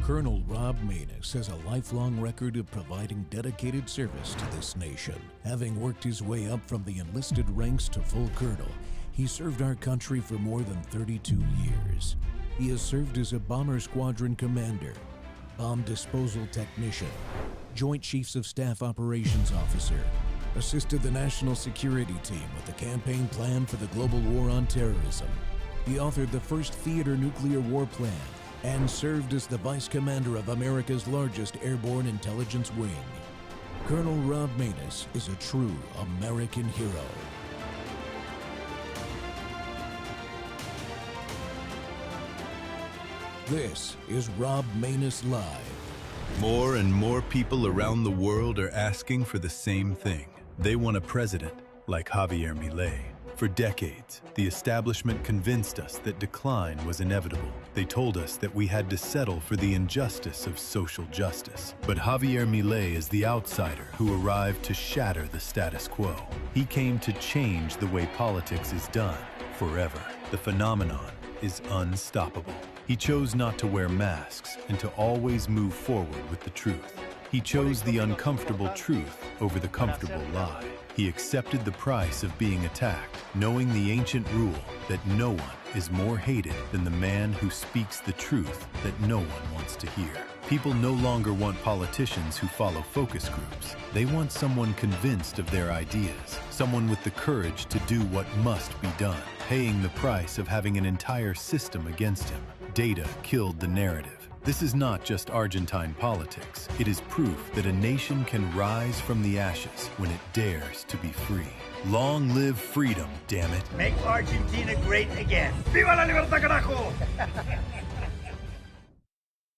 Colonel Rob Maness has a lifelong record of providing dedicated service to this nation. Having worked his way up from the enlisted ranks to full colonel, he served our country for more than 32 years. He has served as a bomber squadron commander, bomb disposal technician, Joint Chiefs of Staff operations officer, assisted the national security team with the campaign plan for the global war on terrorism. He authored the first theater nuclear war plan and served as the vice commander of America's largest airborne intelligence wing. Colonel Rob Maness is a true American hero. This is Rob Maness Live. More and more people around the world are asking for the same thing. They want a president like Javier Milei. For decades, the establishment convinced us that decline was inevitable. They told us that we had to settle for the injustice of social justice. But Javier Milei is the outsider who arrived to shatter the status quo. He came to change the way politics is done forever. The phenomenon is unstoppable. He chose not to wear masks and to always move forward with the truth. He chose the uncomfortable truth over the comfortable lie. He accepted the price of being attacked, knowing the ancient rule that no one is more hated than the man who speaks the truth that no one wants to hear. People no longer want politicians who follow focus groups. They want someone convinced of their ideas, someone with the courage to do what must be done, paying the price of having an entire system against him. Data killed the narrative. This is not just Argentine politics. It is proof that a nation can rise from the ashes when it dares to be free. Long live freedom, damn it. Make Argentina great again. Viva la libertad, carajo!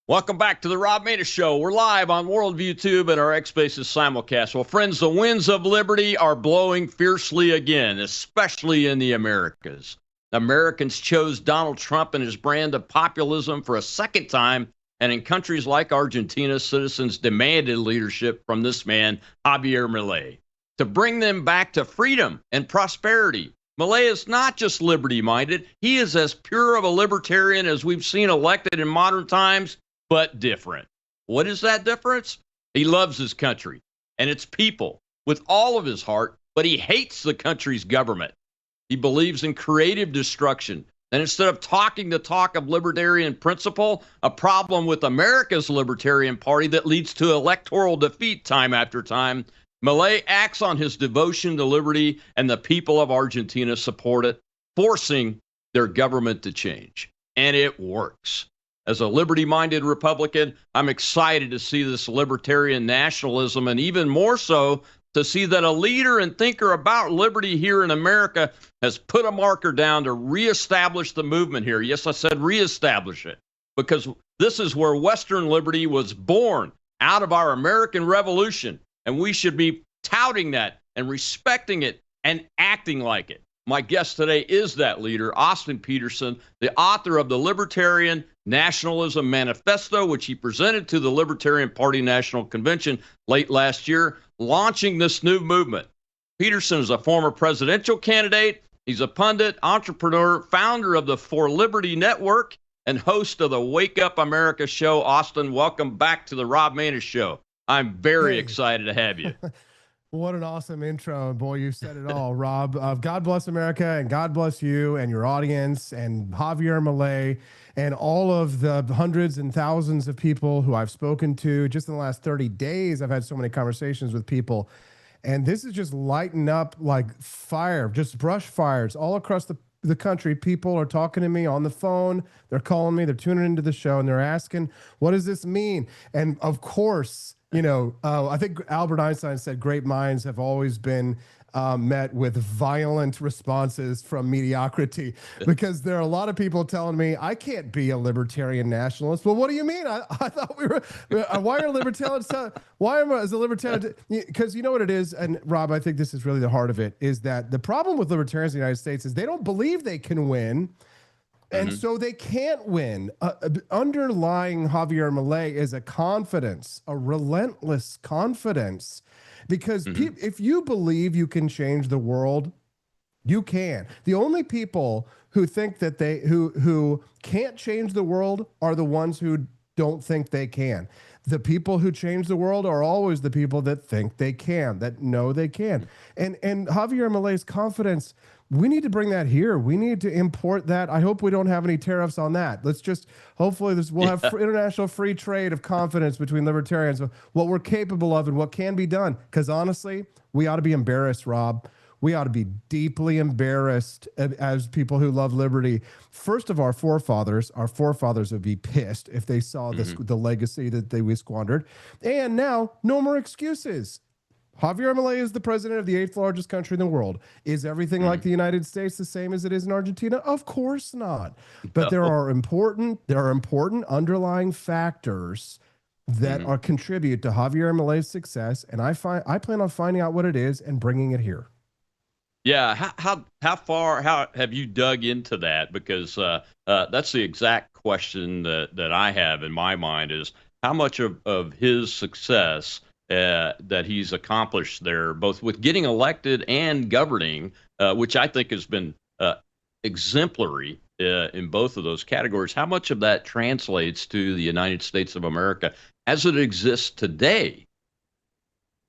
Welcome back to the Rob Maness Show. We're live on Worldview Tube and our X Spaces simulcast. Well, friends, the winds of liberty are blowing fiercely again, especially in the Americas. Americans chose Donald Trump and his brand of populism for a second time, and in countries like Argentina, citizens demanded leadership from this man, Javier Milei, to bring them back to freedom and prosperity. Milei is not just liberty-minded. He is as pure of a libertarian as we've seen elected in modern times, but different. What is that difference? He loves his country and its people with all of his heart, but he hates the country's government. He believes in creative destruction. And instead of talking the talk of libertarian principle, a problem with America's Libertarian Party that leads to electoral defeat time after time, Milei acts on his devotion to liberty, and the people of Argentina support it, forcing their government to change. And it works. As a liberty-minded Republican, I'm excited to see this libertarian nationalism, and even more so, to see that a leader and thinker about liberty here in America has put a marker down to reestablish the movement here. Yes, I said reestablish it, because this is where Western liberty was born, out of our American Revolution, and we should be touting that and respecting it and acting like it. My guest today is that leader, Austin Peterson, the author of the Libertarian Nationalism Manifesto, which he presented to the Libertarian Party National Convention late last year, launching this new movement. Peterson is a former presidential candidate. He's a pundit, entrepreneur, founder of the For Liberty Network, and host of the Wake Up America show. Austin, welcome back to the Rob Maness Show. I'm very excited to have you. What an awesome intro. Boy, you said it all, Rob. God bless America, and God bless you and your audience and Javier Milei and all of the hundreds and thousands of people who I've spoken to. Just in the last 30 days, I've had so many conversations with people. And this is just lighting up like fire, just brush fires all across the country. People are talking to me on the phone. They're calling me. They're tuning into the show, and they're asking, what does this mean? And of course, you know, I think Albert Einstein said great minds have always been met with violent responses from mediocrity, because there are a lot of people telling me I can't be a libertarian nationalist. Well, what do you mean? I thought we were, why are libertarians, why am I as a libertarian? Because you know what it is, and Rob, I think this is really the heart of it, is that the problem with libertarians in the United States is they don't believe they can win. And so they can't win. Underlying Javier Milei is a confidence, a relentless confidence, because if you believe you can change the world, you can. The only people who think that who can't change the world are the ones who don't think they can. The people who change the world are always the people that think they can, that know they can. And Javier Milei's confidence, we need to bring that here. We need to import that. I hope we don't have any tariffs on that. Let's just, hopefully we'll have international free trade of confidence between libertarians of what we're capable of and what can be done. Because honestly, we ought to be embarrassed, Rob. We ought to be deeply embarrassed as people who love liberty. First of our forefathers would be pissed if they saw this, the legacy that we squandered. And now, no more excuses. Javier Milei is the president of the 8th largest country in the world. Is everything like the United States the same as it is in Argentina? Of course not. But there are important underlying factors that are contribute to Javier Milei's success, and I plan on finding out what it is and bringing it here. Yeah, how far have you dug into that? Because that's the exact question that I have in my mind is how much of his success that he's accomplished there, both with getting elected and governing, which I think has been exemplary in both of those categories. How much of that translates to the United States of America as it exists today?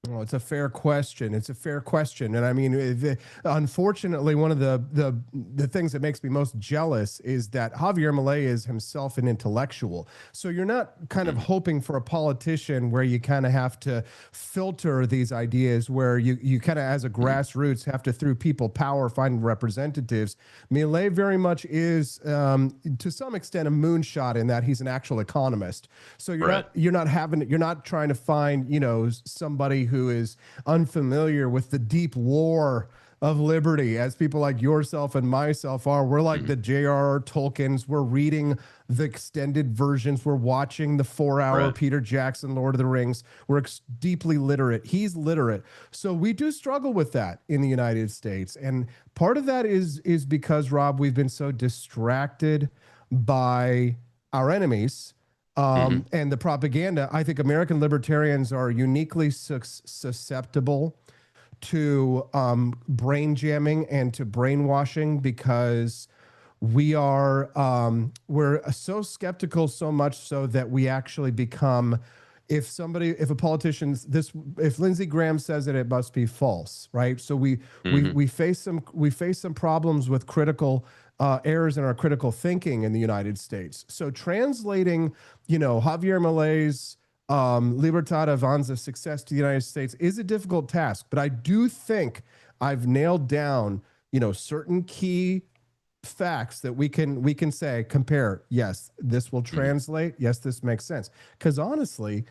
Well, it's a fair question. And I mean, unfortunately, one of the things that makes me most jealous is that Javier Milei is himself an intellectual. So you're not kind of hoping for a politician where you kind of have to filter these ideas, where you kind of, as a grassroots, have to, through people power, find representatives. Milei very much is, to some extent, a moonshot in that he's an actual economist. So you're not trying to find, somebody who is unfamiliar with the deep lore of liberty, as people like yourself and myself are. We're like the J.R.R. Tolkiens. We're reading the extended versions. We're watching the 4-hour Peter Jackson Lord of the Rings. We're deeply literate. He's literate. So we do struggle with that in the United States. And part of that is because, Rob, we've been so distracted by our enemies and the propaganda. I think American libertarians are uniquely susceptible to brain jamming and to brainwashing, because we're so skeptical, so much so that we actually become, if Lindsey Graham says it must be false, right? So we face some problems with critical errors in our critical thinking in the United States. So translating, Javier Milei's Libertad Avanza success to the United States is a difficult task, but I do think I've nailed down, certain key facts that we can say, compare. Yes, this will translate. Yes, this makes sense. Because honestly,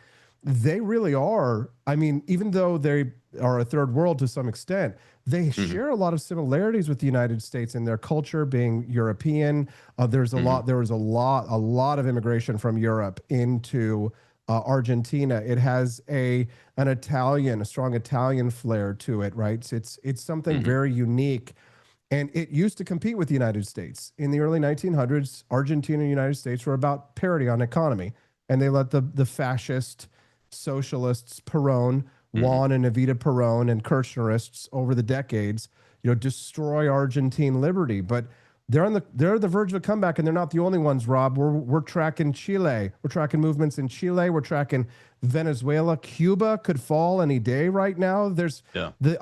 they really are. I mean, even though they are a third world to some extent, they share a lot of similarities with the United States in their culture being European. There was a lot of immigration from Europe into Argentina. It has a strong Italian flair to it, right? It's something very unique. And it used to compete with the United States. In the early 1900s, Argentina and the United States were about parity on economy. And they let the fascist socialists, Perón, Juan and Evita Perón, and Kirchnerists over the decades, destroy Argentine liberty. But they're the verge of a comeback, and they're not the only ones, Rob. We're tracking Chile. We're tracking movements in Chile. We're tracking Venezuela. Cuba could fall any day right now. There's I feel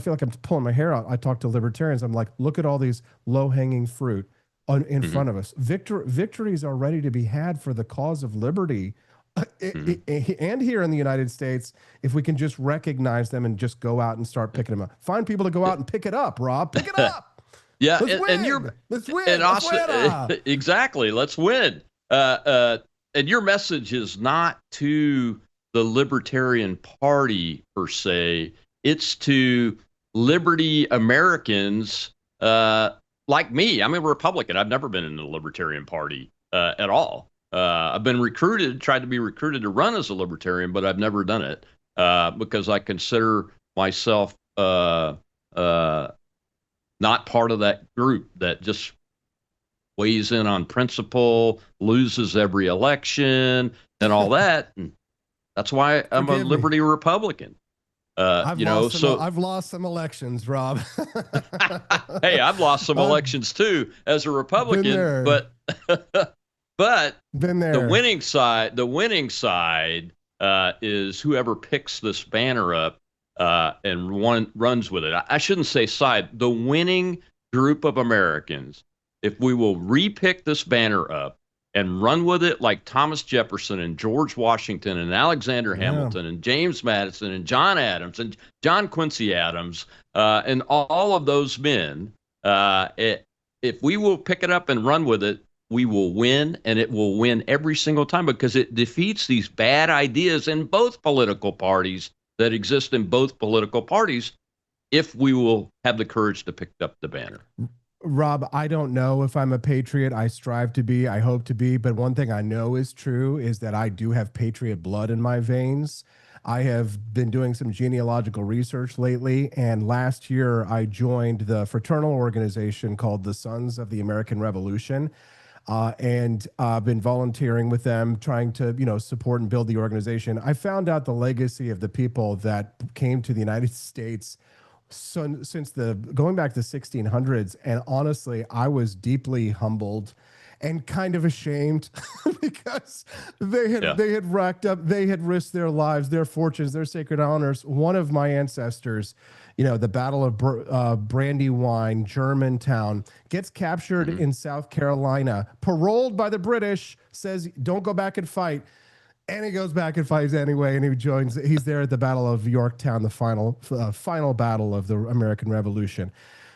like I'm pulling my hair out. I talk to libertarians. I'm like, look at all these low-hanging fruit in front of us. Victories are ready to be had for the cause of liberty. And here in the United States, if we can just recognize them and just go out and start picking them up. Find people to go out and pick it up, Rob. Pick it up. Yeah, let's win. Exactly. Let's win. And your message is not to the Libertarian Party per se. It's to Liberty Americans like me. I'm a Republican. I've never been in the Libertarian Party at all. I've been tried to be recruited to run as a libertarian, but I've never done it because I consider myself not part of that group that just weighs in on principle, loses every election, and all that. And that's why I'm a Liberty Republican. I've lost some elections, Rob. Hey, I've lost some elections too as a Republican, but But Been there. the winning side is whoever picks this banner up and runs with it. I shouldn't say side. The winning group of Americans, if we will repick this banner up and run with it like Thomas Jefferson and George Washington and Alexander Hamilton and James Madison and John Adams and John Quincy Adams and all of those men, if we will pick it up and run with it, we will win, and it will win every single time because it defeats these bad ideas in both political parties that exist in both political parties if we will have the courage to pick up the banner. Rob, I don't know if I'm a patriot. I strive to be, I hope to be, but one thing I know is true is that I do have patriot blood in my veins. I have been doing some genealogical research lately, and last year I joined the fraternal organization called the Sons of the American Revolution. And I've been volunteering with them, trying to, support and build the organization. I found out the legacy of the people that came to the United States since going back to the 1600s. And honestly, I was deeply humbled and kind of ashamed because they had racked up, they had risked their lives, their fortunes, their sacred honors. One of my ancestors, the Battle of Brandywine, Germantown, gets captured in South Carolina, paroled by the British, says, don't go back and fight. And he goes back and fights anyway, and he's there at the Battle of Yorktown, the final battle of the American Revolution.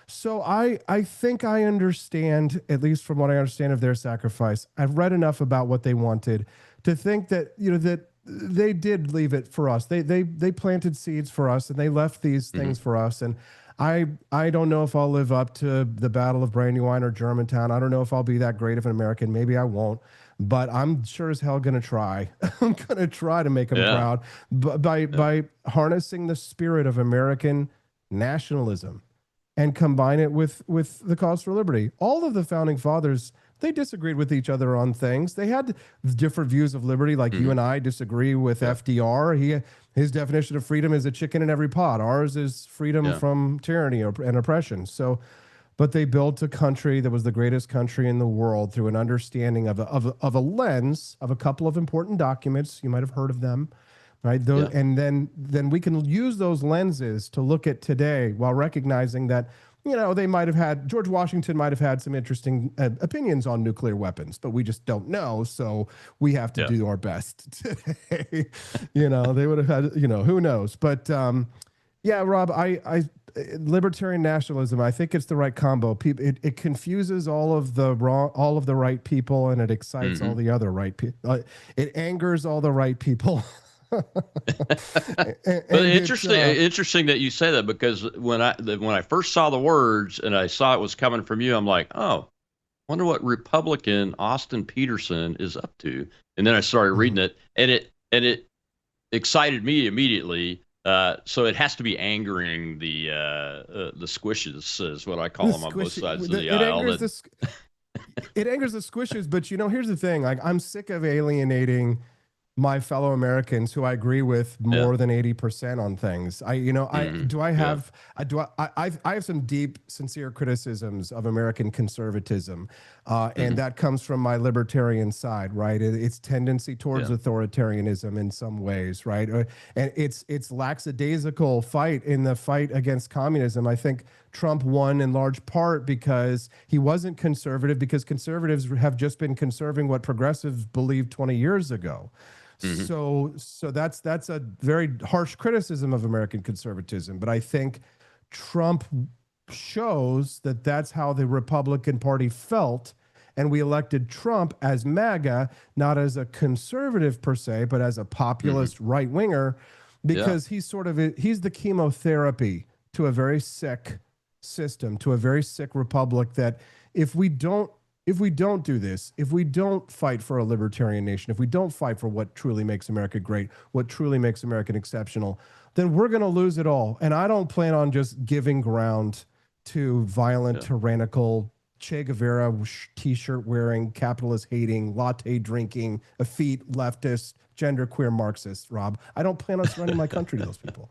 So I think I understand, at least from what I understand of their sacrifice. I've read enough about what they wanted to think that, that they did leave it for us. They planted seeds for us, and they left these things for us. And I don't know if I'll live up to the Battle of Brandywine or Germantown. I don't know if I'll be that great of an American. Maybe I won't, but I'm sure as hell going to try. I'm going to try to make them proud by harnessing the spirit of American nationalism and combine it with the cause for liberty. All of the founding fathers, they disagreed with each other on things. They had different views of liberty, like you and I disagree with FDR. His definition of freedom is a chicken in every pot. Ours is freedom from tyranny and oppression. So, but they built a country that was the greatest country in the world through an understanding of a lens of a couple of important documents. You might have heard of them. Right. And then we can use those lenses to look at today while recognizing that, George Washington might have had some interesting opinions on nuclear weapons, but we just don't know. So we have to do our best today. They would have had, who knows? But Rob, I libertarian nationalism, I think it's the right combo. It confuses all of the right people, and it excites all the other right people. It angers all the right people. Interesting that you say that, because when I first saw the words and I saw it was coming from you, I'm like, oh, wonder what Republican Austin Peterson is up to. And then I started reading it, and it excited me immediately. So it has to be angering the squishes, is what I call them on both sides of the aisle. It angers the squishes, but here's the thing: I'm sick of alienating my fellow Americans who I agree with more than 80% on things. I have some deep, sincere criticisms of American conservatism, and that comes from my libertarian side, right? Its tendency towards authoritarianism in some ways, right? And it's lackadaisical fight against communism. I think Trump won in large part because he wasn't conservative, because conservatives have just been conserving what progressives believed 20 years ago. So that's a very harsh criticism of American conservatism. But I think Trump shows that that's how the Republican Party felt. And we elected Trump as MAGA, not as a conservative per se, but as a populist right winger, because he's the chemotherapy to a very sick system, to a very sick republic, that if we don't do this, if we don't fight for a libertarian nation, if we don't fight for what truly makes America great, what truly makes America exceptional, then we're going to lose it all. And I don't plan on just giving ground to violent, tyrannical, Che Guevara t-shirt wearing, capitalist hating, latte drinking, effete leftist, genderqueer Marxist, Rob. I don't plan on surrendering my country to those people.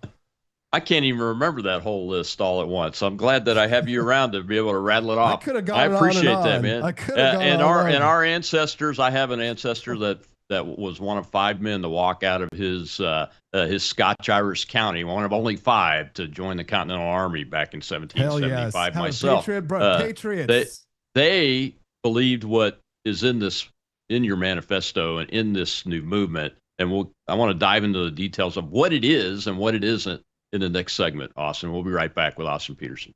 I can't even remember that whole list all at once. I'm glad that I have you around to be able to rattle it off. I could have gone I appreciate on and that, on. man. I could have gone and on. our ancestors. I have an ancestor that was one of 5 men to walk out of his Scotch-Irish county, one of only 5 to join the Continental Army back in 1775. Hell yes. Myself, Patriots. They believed what is in your manifesto and in this new movement. And I want to dive into the details of what it is and what it isn't in the next segment, Austin. We'll be right back with Austin Peterson.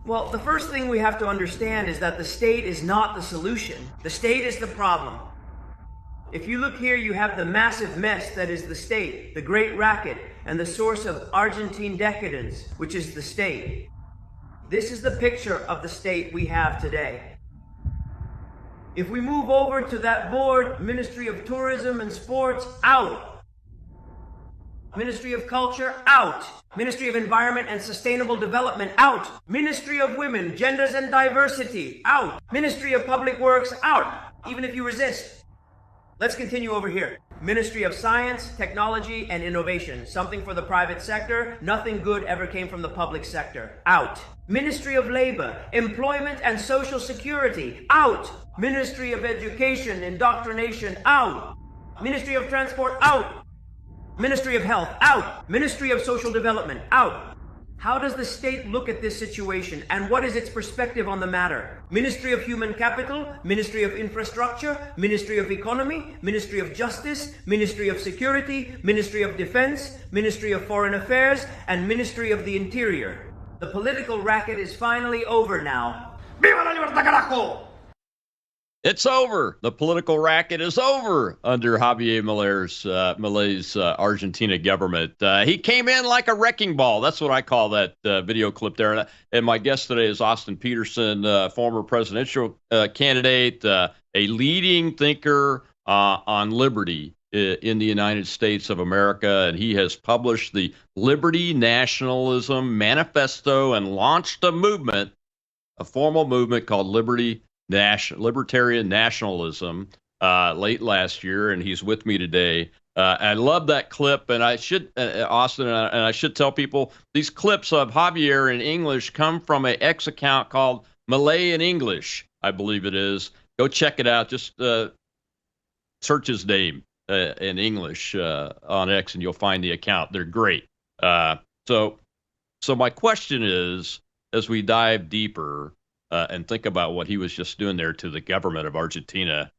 Well, the first thing we have to understand is that the state is not the solution. The state is the problem. If you look here, you have the massive mess that is the state, the great racket, and the source of Argentine decadence, which is the state. This is the picture of the state we have today. If we move over to that board, Ministry of Tourism and Sports, out. Ministry of Culture, out. Ministry of Environment and Sustainable Development, out. Ministry of Women, Genders and Diversity, out. Ministry of Public Works, out. Even if you resist. Let's continue over here. Ministry of Science, Technology, and Innovation. Something for the private sector. Nothing good ever came from the public sector. Out. Ministry of Labor, Employment and Social Security. Out. Ministry of Education, Indoctrination. Out. Ministry of Transport. Out. Ministry of Health. Out. Ministry of Social Development. Out. How does the state look at this situation, and what is its perspective on the matter? Ministry of Human Capital, Ministry of Infrastructure, Ministry of Economy, Ministry of Justice, Ministry of Security, Ministry of Defense, Ministry of Foreign Affairs, and Ministry of the Interior. The political racket is finally over now. Viva la libertad, carajo! It's over. The political racket is over under Javier Milei's Argentina government. He came in like a wrecking ball. That's what I call that video clip there. And my guest today is Austin Peterson, former presidential candidate, a leading thinker on liberty in the United States of America. And he has published the Liberty Nationalism Manifesto and launched a movement, a formal movement called Libertarian Nationalism late last year, and he's with me today. I love that clip, and I should, Austin, and I should tell people these clips of Javier in English come from an X account called Milei in English, I believe it is. Go check it out. Just search his name in English on X, and you'll find the account. They're great. So my question is, as we dive deeper, and think about what he was just doing there to the government of Argentina.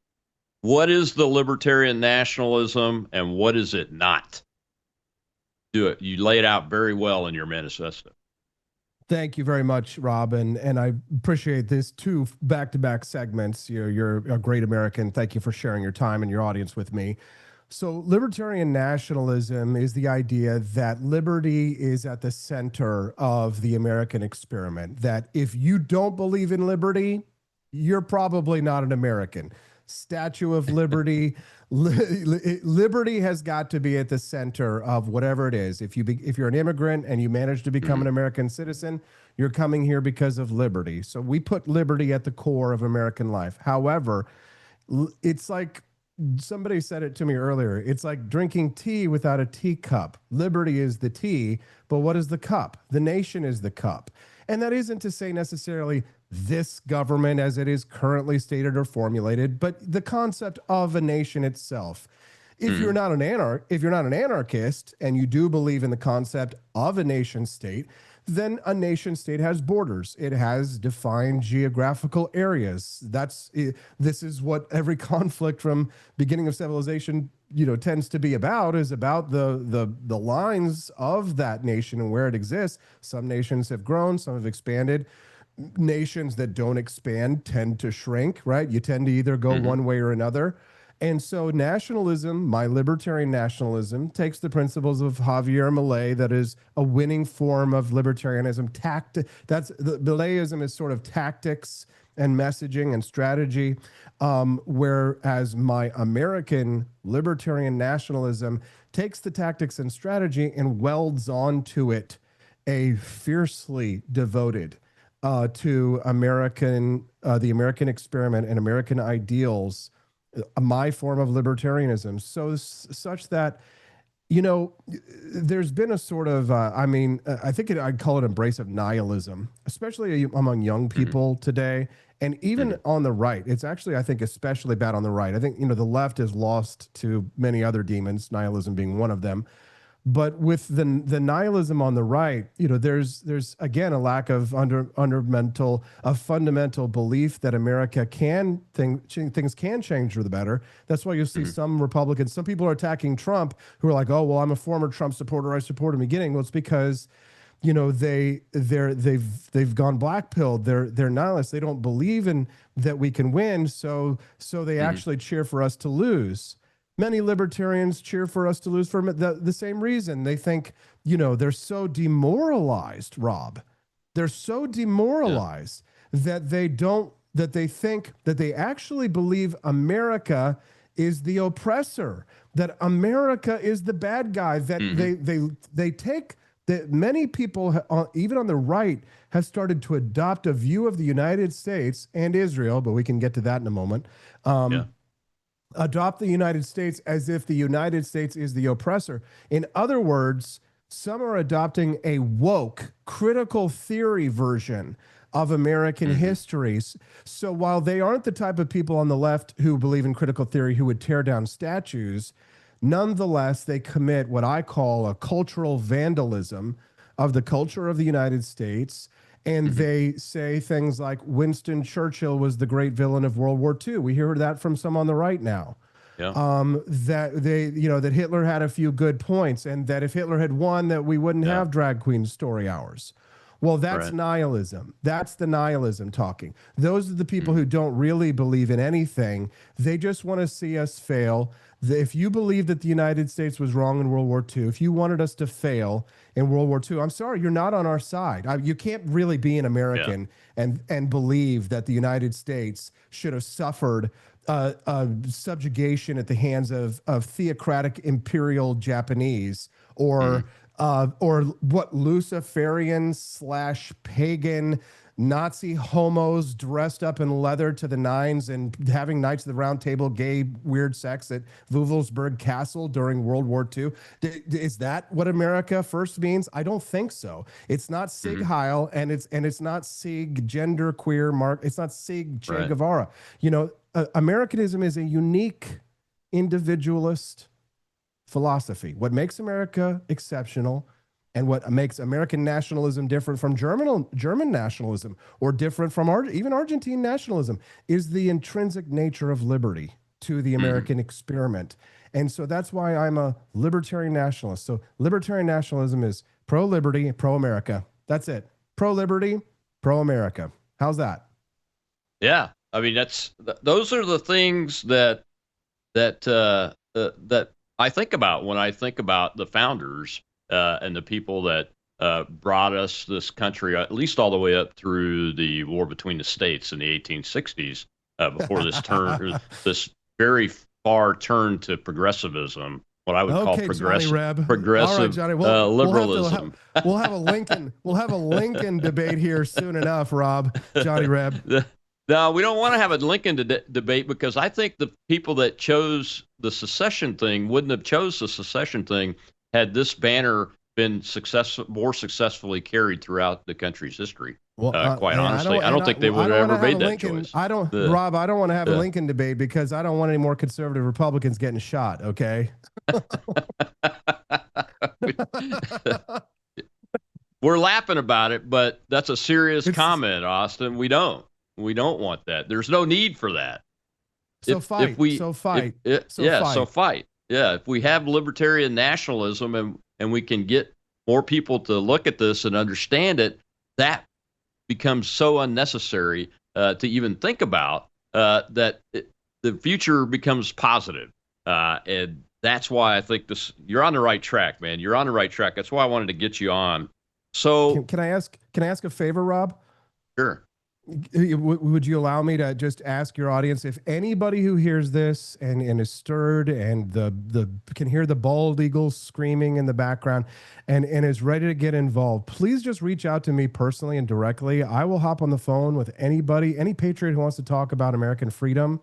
What is the libertarian nationalism and what is it not? You lay it out very well in your manifesto. Thank you very much, Rob, and I appreciate this 2 back-to-back segments. You're a great American. Thank you for sharing your time and your audience with me. So libertarian nationalism is the idea that liberty is at the center of the American experiment, that if you don't believe in liberty, you're probably not an American. Statue of Liberty, liberty has got to be at the center of whatever it is. If you're an immigrant and you manage to become an American citizen, you're coming here because of liberty. So we put liberty at the core of American life. However, it's like somebody said it to me earlier. It's like drinking tea without a teacup. Liberty is the tea, but what is the cup? The nation is the cup. And that isn't to say necessarily this government as it is currently stated or formulated, but the concept of a nation itself. If you're not an anarchist and you do believe in the concept of a nation state, then a nation state has borders. It has defined geographical areas. This is what every conflict from beginning of civilization, tends to be about, is about the lines of that nation and where it exists. Some nations have grown, some have expanded. Nations that don't expand tend to shrink, right? You tend to either go one way or another. And so nationalism, my libertarian nationalism, takes the principles of Javier Milei, that is a winning form of libertarianism. Mileism is sort of tactics and messaging and strategy, whereas my American libertarian nationalism takes the tactics and strategy and welds onto it a fiercely devoted to the American experiment and American ideals, my form of libertarianism, such that, there's been a sort of, I think I'd call it embrace of nihilism, especially among young people today, and even on the right. It's actually, I think, especially bad on the right. I think, the left is lost to many other demons, nihilism being one of them. But with the nihilism on the right, there's again a lack of fundamental belief that America things can change for the better. That's why you'll see some Republicans, some people are attacking Trump who are like, oh well, I'm a former Trump supporter, I support him beginning. Well, it's because they've gone black-pilled. They're nihilists. They don't believe in that we can win, so they actually cheer for us to lose. Many libertarians cheer for us to lose for the same reason. They think, they're so demoralized, Rob. They're so demoralized that they think that they actually believe America is the oppressor, that America is the bad guy, that they take that many people, even on the right, have started to adopt a view of the United States and Israel, but we can get to that in a moment. Adopt the United States as if the United States is the oppressor. In other words, some are adopting a woke, critical theory version of American histories. So while they aren't the type of people on the left who believe in critical theory who would tear down statues, nonetheless, they commit what I call a cultural vandalism of the culture of the United States. And they say things like Winston Churchill was the great villain of World War II. We hear that from some on the right now. Yeah. That Hitler had a few good points, and that if Hitler had won, that we wouldn't have drag queen story hours. Well, that's nihilism. That's the nihilism talking. Those are the people who don't really believe in anything. They just want to see us fail. If you believe that the United States was wrong in World War II, if you wanted us to fail in World War II, I'm sorry, you're not on our side. You can't really be an American and believe that the United States should have suffered subjugation at the hands of theocratic imperial Japanese or what Luciferian / pagan Nazi homos dressed up in leather to the nines and having Knights of the Round Table gay weird sex at Wewelsburg Castle during World War II. Is that what America first means? I don't think so. It's not Sig Heil, and it's not Sig genderqueer Mark. It's not Sig Che Guevara. Americanism is a unique individualist philosophy. What makes America exceptional and what makes American nationalism different from German nationalism or different from even Argentine nationalism is the intrinsic nature of liberty to the American experiment. And so that's why I'm a libertarian nationalist. So libertarian nationalism is pro-liberty, pro-America. That's it. Pro-liberty, pro-America. How's that? Yeah. I mean, those are the things that I think about when I think about the founders and the people that brought us this country, at least all the way up through the war between the states in the 1860s, before this very far turn to progressivism, what I would call progressive liberalism. We'll have a Lincoln debate here soon enough, Rob. Johnny Reb. No, we don't want to have a Lincoln debate because I think the people that chose the secession thing wouldn't have chose the secession thing had this banner been more successfully carried throughout the country's history. Well, Quite yeah, honestly, I don't think they would I have don't ever want to have made a that Lincoln. choice. I don't, Yeah. Rob. I don't want to have a Yeah. Lincoln debate because I don't want any more conservative Republicans getting shot. Okay. We're laughing about it, but that's a serious It's- comment, Austin. We don't want that. There's no need for that. So fight. So fight. Yeah, if we have libertarian nationalism and we can get more people to look at this and understand it, that becomes so unnecessary to even think about that the future becomes positive. And that's why I think you're on the right track, man. You're on the right track. That's why I wanted to get you on. So can I ask a favor, Rob? Sure. Would you allow me to just ask your audience if anybody who hears this and is stirred and the can hear the bald eagles screaming in the background and is ready to get involved, please just reach out to me personally and directly. I will hop on the phone with anybody, any patriot who wants to talk about American freedom.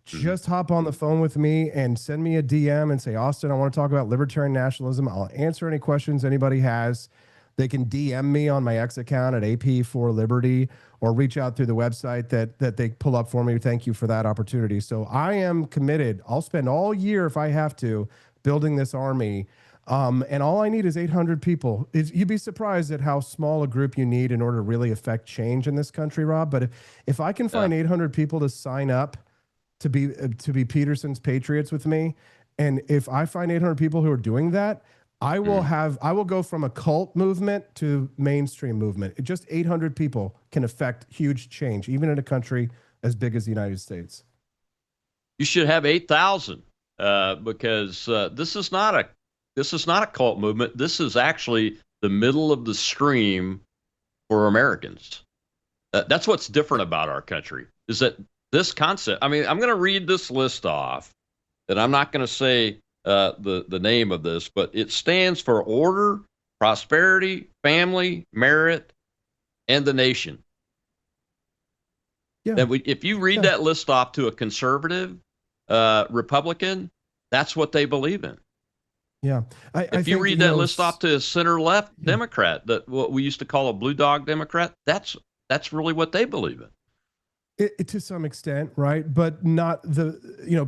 Just hop on the phone with me and send me a DM and say, Austin, I want to talk about libertarian nationalism. I'll answer any questions anybody has. They can DM me on my X account at AP4Liberty or reach out through the website that they pull up for me. Thank you for that opportunity. So I am committed. I'll spend all year, if I have to, building this army. And all I need is 800 people. You'd be surprised at how small a group you need in order to really affect change in this country, Rob. But if I can find 800 people to sign up to be Peterson's Patriots with me, and if I find 800 people who are doing that, I will go from a cult movement to mainstream movement. Just 800 people can affect huge change, even in a country as big as the United States. You should have 8,000 because this is not a cult movement. This is actually the middle of the stream for Americans. That's what's different about our country is that this concept. I mean, I'm going to read this list off, and I'm not going to say the name of this, but it stands for order, prosperity, family, merit, and the nation. Yeah. And if you read that list off to a conservative Republican, that's what they believe in. Yeah. If you read that list off to a center-left Democrat, that what we used to call a blue dog Democrat, that's really what they believe in. To some extent, right? But not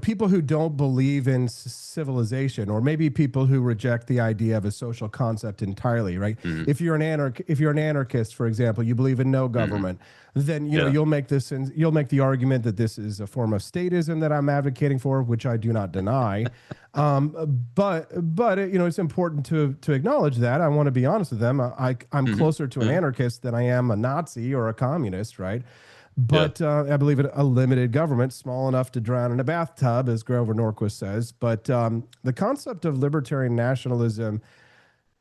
people who don't believe in civilization, or maybe people who reject the idea of a social concept entirely, right? Mm-hmm. If you're an anarchist, for example, you believe in no government, then you'll make the argument that this is a form of statism that I'm advocating for, which I do not deny. But it's important to acknowledge that. I want to be honest with them. I'm closer to an anarchist than I am a Nazi or a communist, right? But I believe in a limited government, small enough to drown in a bathtub, as Grover Norquist says. But the concept of libertarian nationalism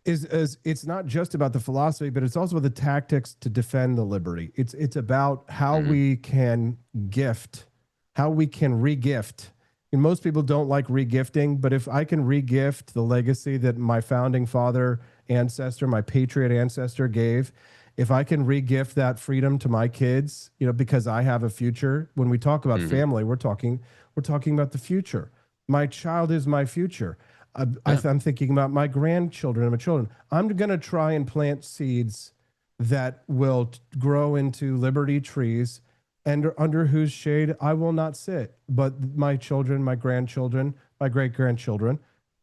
is it's not just about the philosophy, but it's also about the tactics to defend the liberty. It's about how we can gift, how we can regift. And most people don't like regifting, but if I can regift the legacy that my founding father ancestor, my patriot ancestor gave, if I can regift that freedom to my kids, because I have a future. When we talk about family, we're talking about the future. My child is my future. I'm thinking about my grandchildren and my children. I'm going to try and plant seeds that will grow into liberty trees, and under whose shade I will not sit, but my children, my grandchildren, my great-grandchildren,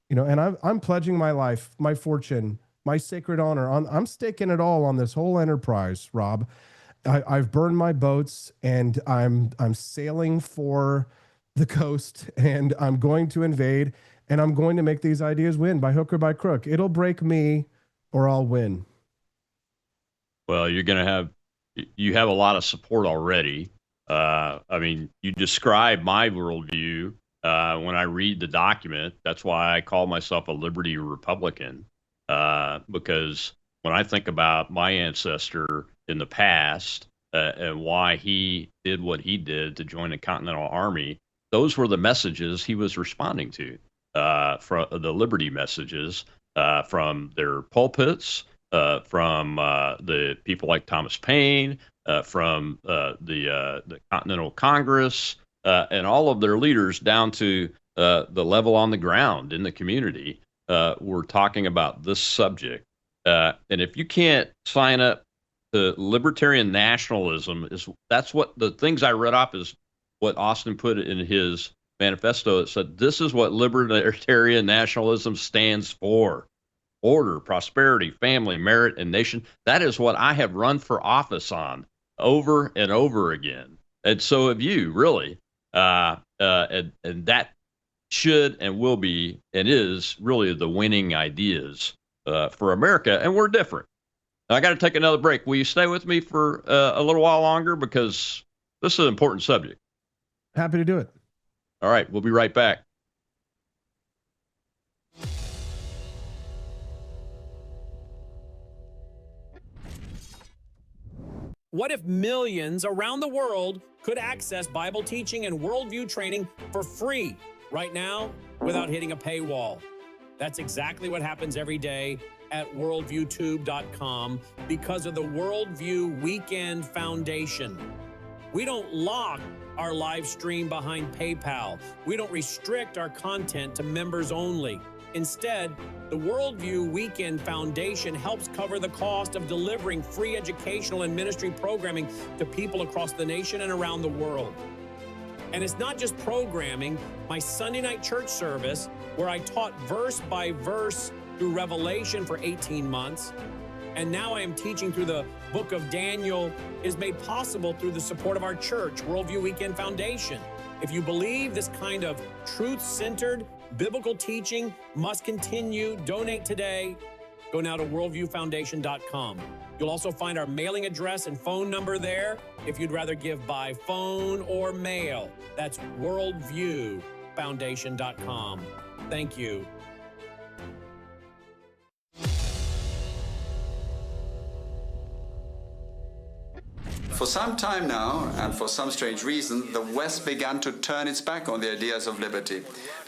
and I'm pledging my life, my fortune, my sacred honor. I'm staking it all on this whole enterprise, Rob. I've burned my boats, and I'm sailing for the coast, and I'm going to invade, and I'm going to make these ideas win by hook or by crook. It'll break me, or I'll win. Well, you have a lot of support already. I mean, you describe my worldview when I read the document. That's why I call myself a liberty Republican. Because when I think about my ancestor in the past and why he did what he did to join the Continental Army, those were the messages he was responding to, from the liberty messages from their pulpits, from the people like Thomas Paine, from the Continental Congress and all of their leaders down to the level on the ground in the community. We're talking about this subject. And if you can't sign up to Libertarian Nationalism, that's what the things I read off is what Austin put in his manifesto. It said, this is what Libertarian Nationalism stands for: order, prosperity, family, merit, and nation. That is what I have run for office on over and over again. And so have you, really. And that should and will be and is really the winning ideas for America. And we're different. Now, I got to take another break. Will you stay with me for a little while longer? Because this is an important subject. Happy to do it. All right. We'll be right back. What if millions around the world could access Bible teaching and worldview training for free right now without hitting a paywall? That's exactly what happens every day at worldviewtube.com because of the Worldview Weekend Foundation. We don't lock our live stream behind PayPal. We don't restrict our content to members only. Instead, the Worldview Weekend Foundation helps cover the cost of delivering free educational and ministry programming to people across the nation and around the world. And it's not just programming. My Sunday night church service, where I taught verse by verse through Revelation for 18 months, and now I am teaching through the book of Daniel, is made possible through the support of our church, Worldview Weekend Foundation. If you believe this kind of truth-centered biblical teaching must continue, donate today. Go now to worldviewfoundation.com. You'll also find our mailing address and phone number there if you'd rather give by phone or mail. That's worldviewfoundation.com. Thank you. For some time now, and for some strange reason, the West began to turn its back on the ideas of liberty.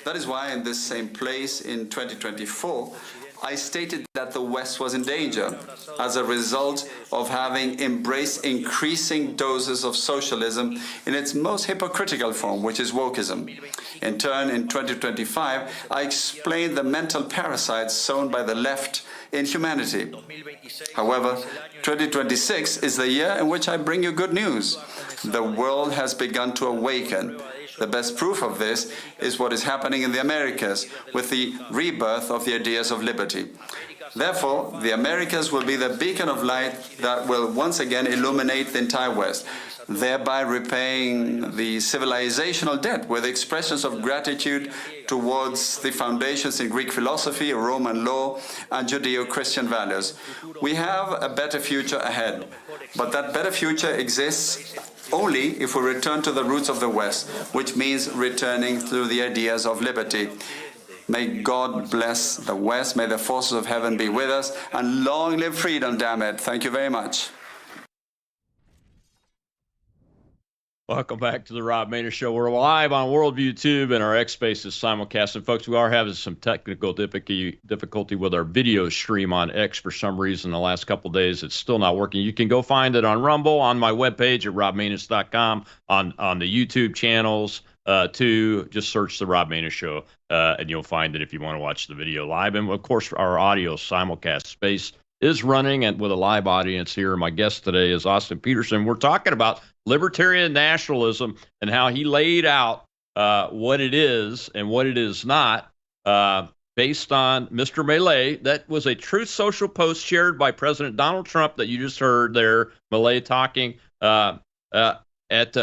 That is why in this same place in 2024, I stated that the West was in danger as a result of having embraced increasing doses of socialism in its most hypocritical form, which is wokeism. In turn, in 2025, I explained the mental parasites sown by the left in humanity. However, 2026 is the year in which I bring you good news. The world has begun to awaken. The best proof of this is what is happening in the Americas with the rebirth of the ideas of liberty. Therefore, the Americas will be the beacon of light that will once again illuminate the entire West, thereby repaying the civilizational debt with expressions of gratitude towards the foundations in Greek philosophy, Roman law, and Judeo-Christian values. We have a better future ahead, but that better future exists only if we return to the roots of the West, which means returning to the ideas of liberty. May God bless the West, may the forces of heaven be with us, and long live freedom, damn it. Thank you very much. Welcome back to the Rob Maynard Show. We're live on Worldview Tube and our X Spaces simulcast. And folks, we are having some technical difficulty with our video stream on X for some reason. The last couple of days, it's still not working. You can go find it on Rumble, on my webpage at robmanus.com, on the YouTube channels too. Just search the Rob Maynard Show and you'll find it if you want to watch the video live. And of course, our audio simulcast space is running and with a live audience here. My guest today is Austin Peterson. We're talking about Libertarian nationalism and how he laid out what it is and what it is not based on Mr. Milei. That was a Truth Social post shared by President Donald Trump that you just heard there, Milei talking over at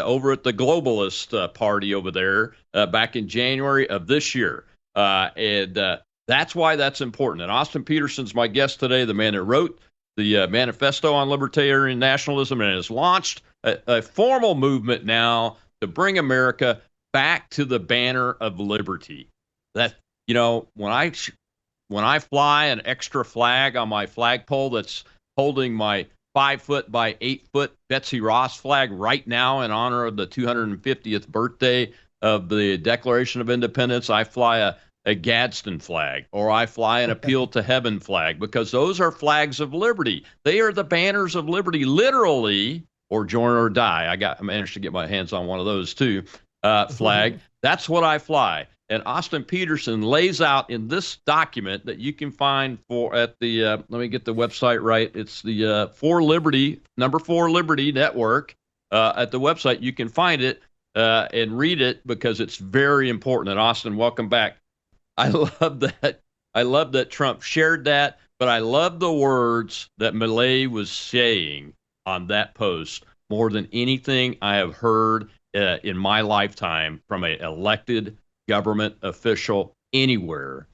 the globalist party over there back in January of this year. And that's why that's important. And Austin Peterson's my guest today, the man that wrote the manifesto on libertarian nationalism and has launched a formal movement now to bring America back to the banner of liberty. That, you know, when I fly an extra flag on my flagpole that's holding my 5-foot by 8-foot Betsy Ross flag right now in honor of the 250th birthday of the Declaration of Independence, I fly a Gadsden flag, or I fly an Appeal to Heaven flag, because those are flags of liberty. They are the banners of liberty, literally, or join or die. I managed to get my hands on one of those too. Flag. That's what I fly. And Austin Peterson lays out in this document that you can find at the, let me get the website right. It's the 4 Liberty Network. At the website, you can find it and read it because it's very important. And Austin, welcome back. I love that. I love that Trump shared that, but I love the words that Milei was saying on that post more than anything I have heard in my lifetime from an elected government official anywhere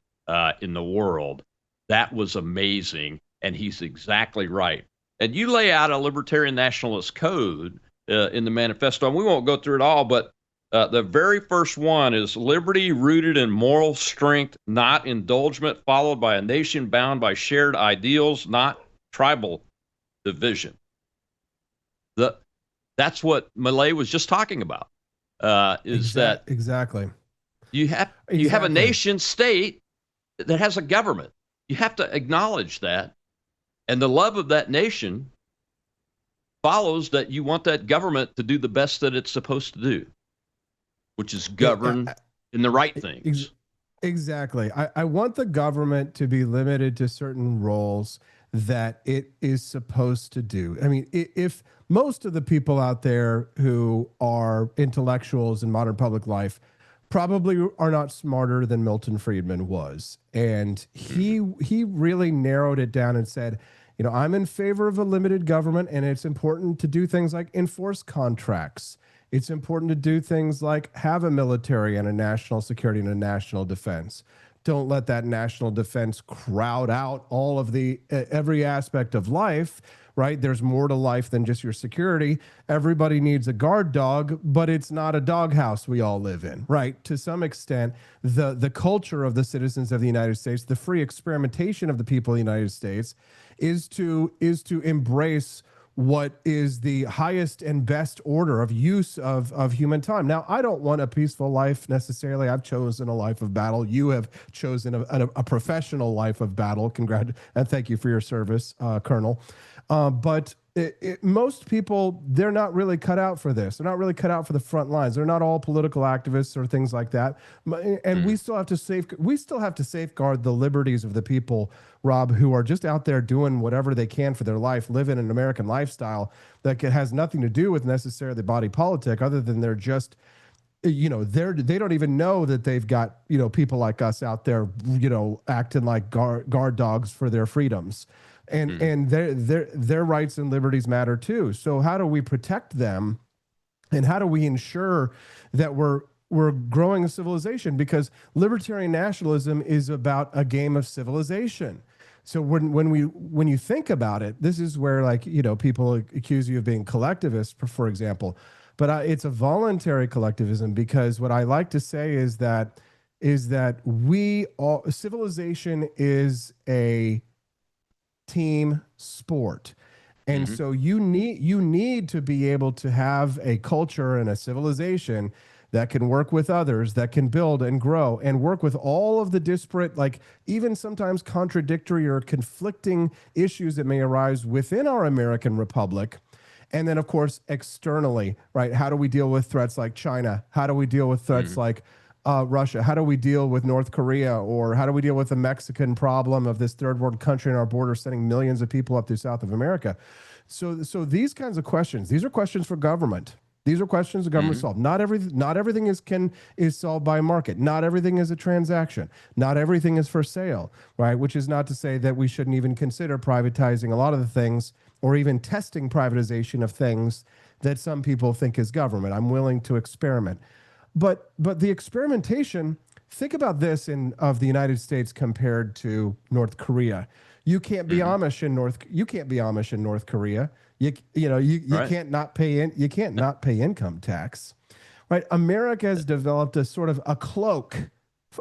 in the world. That was amazing, and he's exactly right. And you lay out a libertarian nationalist code in the manifesto, and we won't go through it all, but the very first one is liberty rooted in moral strength, not indulgence, followed by a nation bound by shared ideals, not tribal division. That's what Milei was just talking about. Exactly. You have a nation state that has a government. You have to acknowledge that, and the love of that nation follows that you want that government to do the best that it's supposed to do, which is govern in the right things. Exactly. I want the government to be limited to certain roles that it is supposed to do. I mean, if most of the people out there who are intellectuals in modern public life probably are not smarter than Milton Friedman was. And he really narrowed it down and said, you know, I'm in favor of a limited government, and it's important to do things like enforce contracts. It's important to do things like have a military and a national security and a national defense. Don't let that national defense crowd out all of the every aspect of life, right? There's more to life than just your security. Everybody needs a guard dog, but it's not a doghouse we all live in, right? To some extent, the culture of the citizens of the United States, the free experimentation of the people of the United States is to embrace what is the highest and best order of use of human time. Now, I don't want a peaceful life necessarily. I've chosen a life of battle. You have chosen a professional life of battle. And thank you for your service, Colonel. But most people, they're not really cut out for this. They're not really cut out for the front lines. They're not all political activists or things like that. And we still have to safeguard the liberties of the people, Rob, who are just out there doing whatever they can for their life, living an American lifestyle that has nothing to do with necessarily body politic, other than they're just, you know, they don't even know that they've got, you know, people like us out there, you know, acting like guard dogs for their freedoms. And their rights and liberties matter too. So how do we protect them, and how do we ensure that we're growing a civilization? Because libertarian nationalism is about a game of civilization. So when you think about it, this is where, like, you know, people accuse you of being collectivist, for example, but it's a voluntary collectivism, because what I like to say is that civilization is a team sport. And so you need to be able to have a culture and a civilization that can work with others, that can build and grow and work with all of the disparate, like even sometimes contradictory or conflicting issues that may arise within our American Republic. And then, of course, externally, right? How do we deal with threats like China? How do we deal with threats like Russia? How do we deal with North Korea? Or how do we deal with the Mexican problem of this third world country on our border sending millions of people up through South of America? So these kinds of questions, these are questions for government. These are questions the government solve. Not everything is solved by a market. Not everything is a transaction. Not everything is for sale, right? Which is not to say that we shouldn't even consider privatizing a lot of the things, or even testing privatization of things that some people think is government. I'm willing to experiment. But the experimentation, think about this of the United States compared to North Korea. You can't be Amish in North Korea. You can't not pay income tax. Right? America has developed a sort of a cloak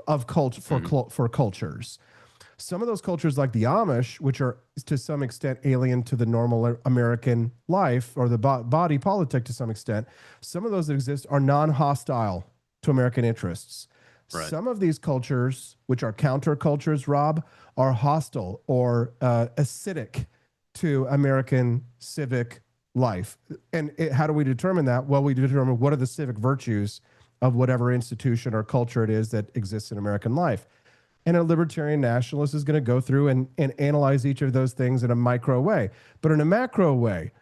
of culture for cultures. Some of those cultures, like the Amish, which are to some extent alien to the normal American life or the body politic to some extent, some of those that exist are non-hostile to American interests. Right. Some of these cultures, which are countercultures, Rob, are hostile or acidic to American civic life. And how do we determine that? Well, we determine what are the civic virtues of whatever institution or culture it is that exists in American life. And a libertarian nationalist is going to go through and analyze each of those things in a micro way. But in a macro way,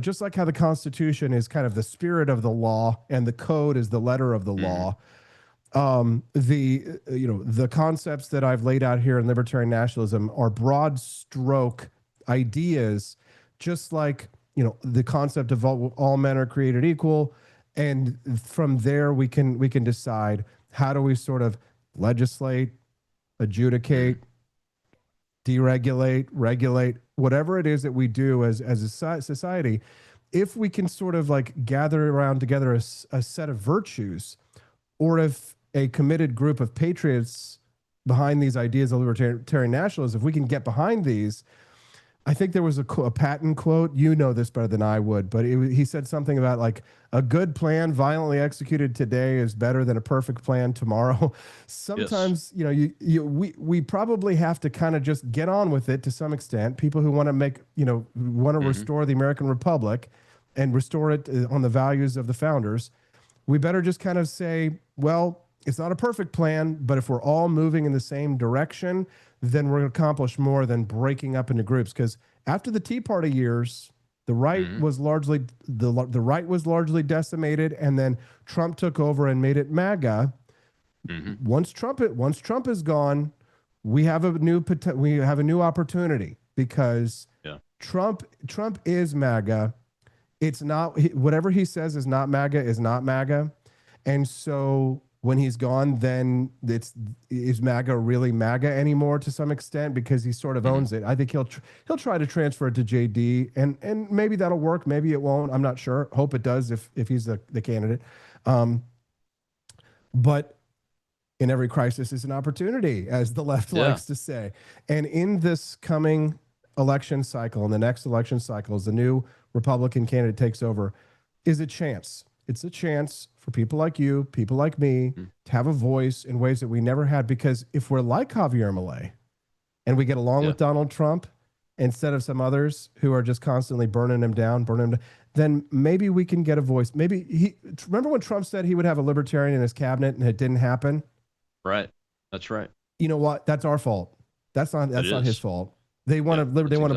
just like how the Constitution is kind of the spirit of the law and the code is the letter of the law, the concepts that I've laid out here in libertarian nationalism are broad stroke ideas, just like, the concept of all men are created equal. And from there, we can decide how do we sort of legislate, adjudicate, deregulate, regulate, whatever it is that we do as a society. If we can sort of like gather around together a set of virtues, or if a committed group of patriots behind these ideas of libertarian nationalism, if we can get behind these, I think there was a Patton quote, you know this better than I would, but he said something about like a good plan violently executed today is better than a perfect plan tomorrow. Sometimes, we probably have to kind of just get on with it to some extent. People who want to make, want to restore the American Republic and restore it on the values of the founders, we better just kind of say, well, it's not a perfect plan, but if we're all moving in the same direction, then we're going to accomplish more than breaking up into groups. Because after the Tea Party years, the right was largely decimated, and then Trump took over and made it MAGA. Once Trump is gone, we have a new opportunity, because Trump is MAGA. It's not, whatever he says is not MAGA, and so when he's gone, then is MAGA really MAGA anymore to some extent, because he sort of owns it. I think he'll try to transfer it to JD, and maybe that'll work, maybe it won't. I'm not sure. Hope it does if he's the candidate. But in every crisis is an opportunity, as the left likes to say. And in this coming election cycle, and the next election cycle, as the new Republican candidate takes over, is a chance. It's a chance for people like you, people like me, to have a voice in ways that we never had. Because if we're like Javier Milei and we get along with Donald Trump instead of some others who are just constantly burning him down, then maybe we can get a voice. Remember when Trump said he would have a libertarian in his cabinet and it didn't happen? Right. That's right. You know what? That's our fault. That's not his fault. They want to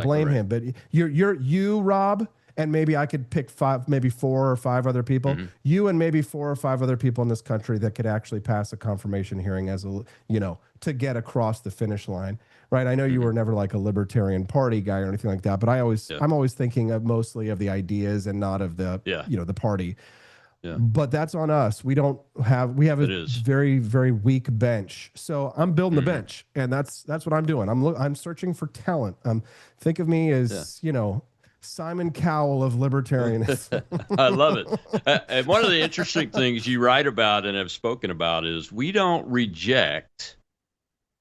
blame him. But you, Rob, and maybe I could pick 4 or 5 other people, you and maybe 4 or 5 other people in this country that could actually pass a confirmation hearing to get across the finish line, right? I know you were never like a Libertarian Party guy or anything like that, but I'm always thinking of mostly of the ideas and not of the, the party. Yeah. But that's on us. We have a very, very weak bench. So I'm building the bench, and that's what I'm doing. I'm searching for talent. Think of me as, Simon Cowell of libertarianism. I love it. And one of the interesting things you write about and have spoken about is we don't reject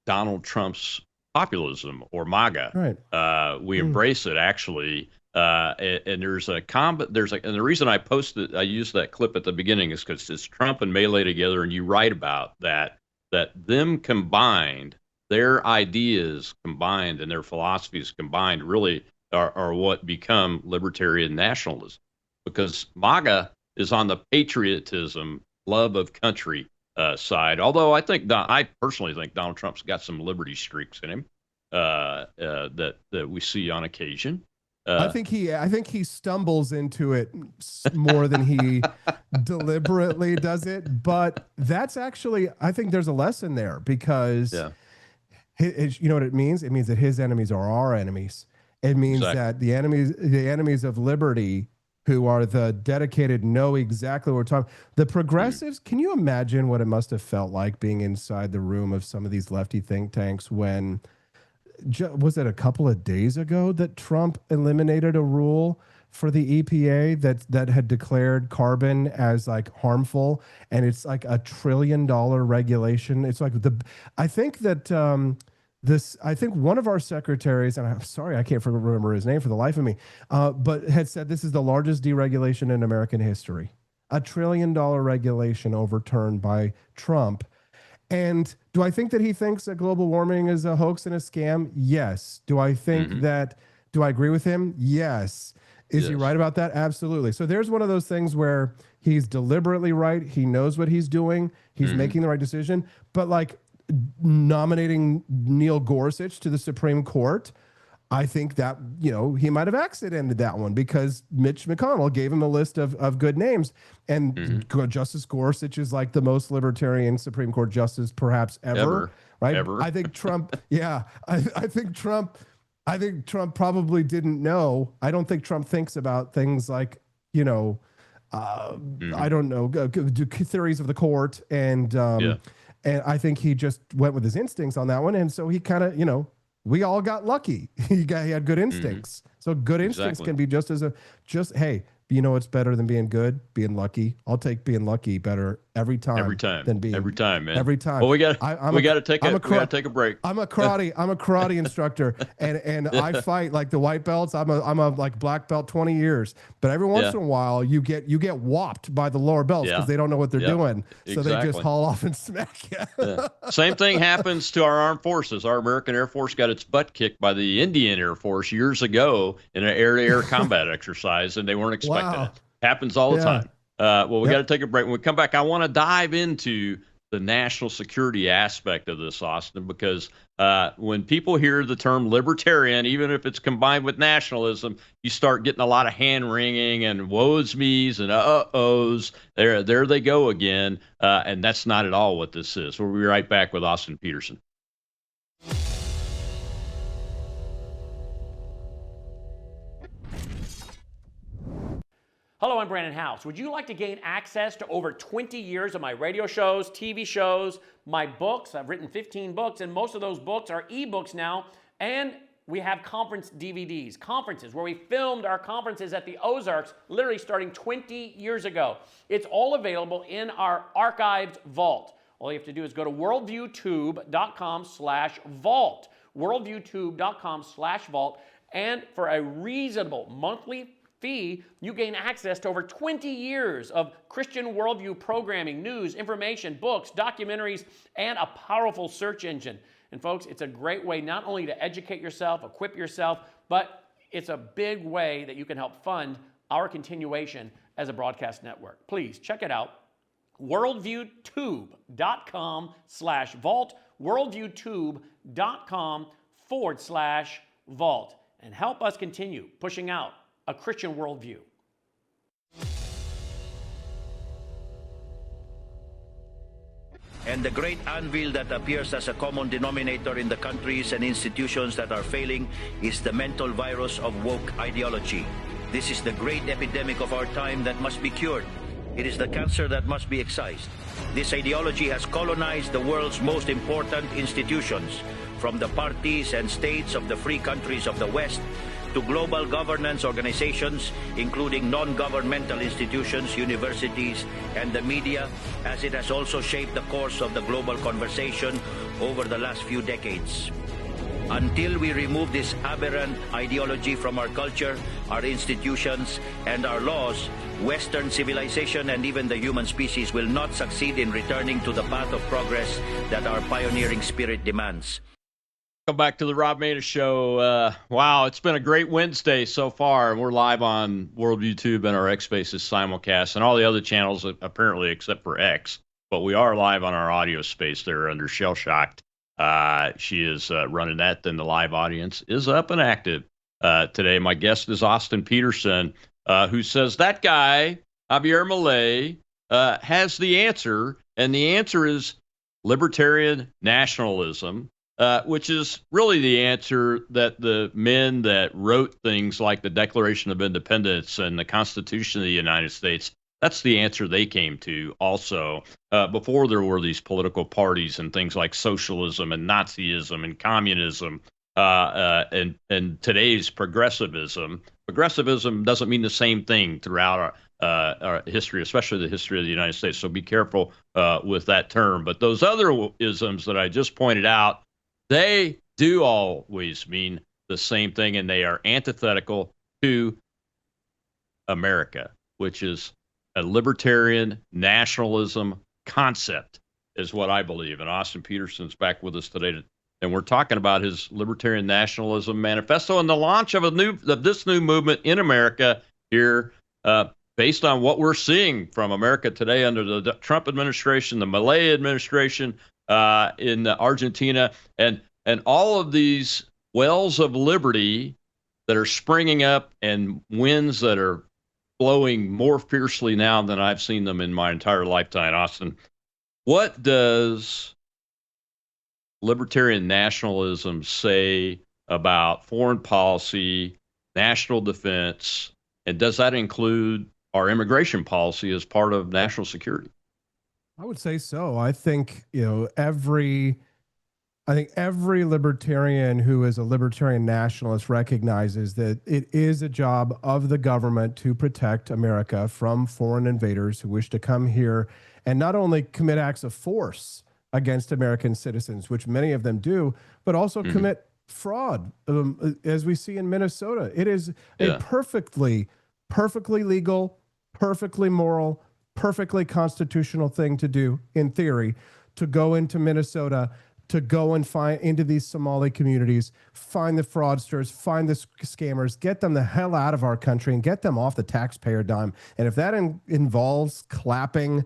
Donald Trump's populism or MAGA. Right. We embrace it, actually. And there's and the reason I used that clip at the beginning is because it's Trump and Milei together, and you write about that them combined, their ideas combined and their philosophies combined really are what become libertarian nationalism, because MAGA is on the patriotism, love of country side. Although I personally think Donald Trump's got some liberty streaks in him that we see on occasion. I think he stumbles into it more than he deliberately does it. But that's actually, I think there's a lesson there, because you know what it means? It means that his enemies are our enemies. It means that the enemies of liberty, who are the dedicated, know exactly what we're talking. The progressives, can you imagine what it must have felt like being inside the room of some of these lefty think tanks when, was it a couple of days ago that Trump eliminated a rule for the EPA that had declared carbon as like harmful, and it's like $1 trillion regulation. It's like I think one of our secretaries, and I'm sorry, I can't remember his name for the life of me, but had said this is the largest deregulation in American history. $1 trillion regulation overturned by Trump. And do I think that he thinks that global warming is a hoax and a scam? Yes. Do I think do I agree with him? Yes. Is he right about that? Absolutely. So there's one of those things where he's deliberately right. He knows what he's doing. He's making the right decision. But like nominating Neil Gorsuch to the Supreme Court, I think that, he might have accidented that one because Mitch McConnell gave him a list of good names. And Justice Gorsuch is like the most libertarian Supreme Court justice perhaps ever. Right? Ever. I think Trump, I think Trump probably didn't know. I don't think Trump thinks about things like, I don't know, theories of the court. And I think he just went with his instincts on that one. And so he kind of, we all got lucky. He had good instincts. So good instincts can be hey, it's better than being good, being lucky. I'll take being lucky better every time. Every time. Than being every time, man. Every time. Well, we got to take a break. I'm a karate instructor, and I fight like the white belts. I'm a like black belt 20 years. But every once in a while, you get whopped by the lower belts because they don't know what they're doing. So they just haul off and smack you. Same thing happens to our armed forces. Our American Air Force got its butt kicked by the Indian Air Force years ago in an air-to-air combat exercise, and they weren't expecting it. Happens all the time. Well, we got to take a break. When we come back, I want to dive into the national security aspect of this, Austin, because when people hear the term libertarian, even if it's combined with nationalism, you start getting a lot of hand-wringing and woes me's and uh-ohs. There they go again, and that's not at all what this is. We'll be right back with Austin Peterson. Hello, I'm Brandon House. Would you like to gain access to over 20 years of my radio shows, TV shows, my books? I've written 15 books, and most of those books are ebooks now. And we have conference DVDs, conferences where we filmed our conferences at the Ozarks, literally starting 20 years ago. It's all available in our archived vault. All you have to do is go to worldviewtube.com/vault, worldviewtube.com/vault, and for a reasonable monthly fee, you gain access to over 20 years of Christian worldview programming, news, information, books, documentaries, and a powerful search engine. And folks, it's a great way not only to educate yourself, equip yourself, but it's a big way that you can help fund our continuation as a broadcast network. Please check it out. worldviewtube.com/vault, worldviewtube.com/vault, and help us continue pushing out a Christian worldview. And the great anvil that appears as a common denominator in the countries and institutions that are failing is the mental virus of woke ideology. This is the great epidemic of our time that must be cured. It is the cancer that must be excised. This ideology has colonized the world's most important institutions, from the parties and states of the free countries of the West to global governance organizations, including non-governmental institutions, universities, and the media, as it has also shaped the course of the global conversation over the last few decades. Until we remove this aberrant ideology from our culture, our institutions, and our laws, Western civilization and even the human species will not succeed in returning to the path of progress that our pioneering spirit demands. Welcome back to the Rob Maness Show. Wow, it's been a great Wednesday so far. We're live on World YouTube and our X Spaces simulcast and all the other channels, apparently, except for X. But we are live on our audio space there under Shell Shocked. She is running that. Then the live audience is up and active today. My guest is Austin Peterson, who says that guy, Javier Milei, has the answer. And the answer is libertarian nationalism. Which is really the answer that the men that wrote things like the Declaration of Independence and the Constitution of the United States, that's the answer they came to also before there were these political parties and things like socialism and Nazism and communism and today's progressivism. Progressivism doesn't mean the same thing throughout our history, especially the history of the United States. So be careful with that term. But those other isms that I just pointed out, they do always mean the same thing, and they are antithetical to America, which is a libertarian nationalism concept, is what I believe. And Austin Peterson's back with us today to And we're talking about his Libertarian Nationalism Manifesto and the launch of this new movement in America here, based on what we're seeing from America today under the Trump administration, the Milei administration in Argentina, and all of these wells of liberty that are springing up and winds that are blowing more fiercely now than I've seen them in my entire lifetime. Austin, what does libertarian nationalism say about foreign policy, national defense, and does that include our immigration policy as part of national security? I would say so. I think, every libertarian who is a libertarian nationalist recognizes that it is a job of the government to protect America from foreign invaders who wish to come here and not only commit acts of force against American citizens, which many of them do, but also commit fraud, as we see in Minnesota. It is a perfectly legal, perfectly moral, perfectly constitutional thing to do, in theory, to go into Minnesota, to go and find into these Somali communities, find the fraudsters, find the scammers, get them the hell out of our country and get them off the taxpayer dime. And if that involves clapping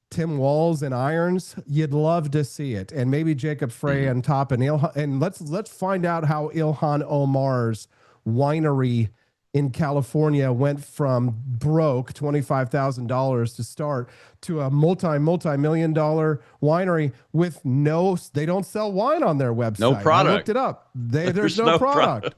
Tim Walz and irons, you'd love to see it. And maybe Jacob Frey on top, and let's find out how Ilhan Omar's winery in California went from broke, $25,000 to start, to a multi-million dollar winery with they don't sell wine on their website. No product. I looked it up. There's no product.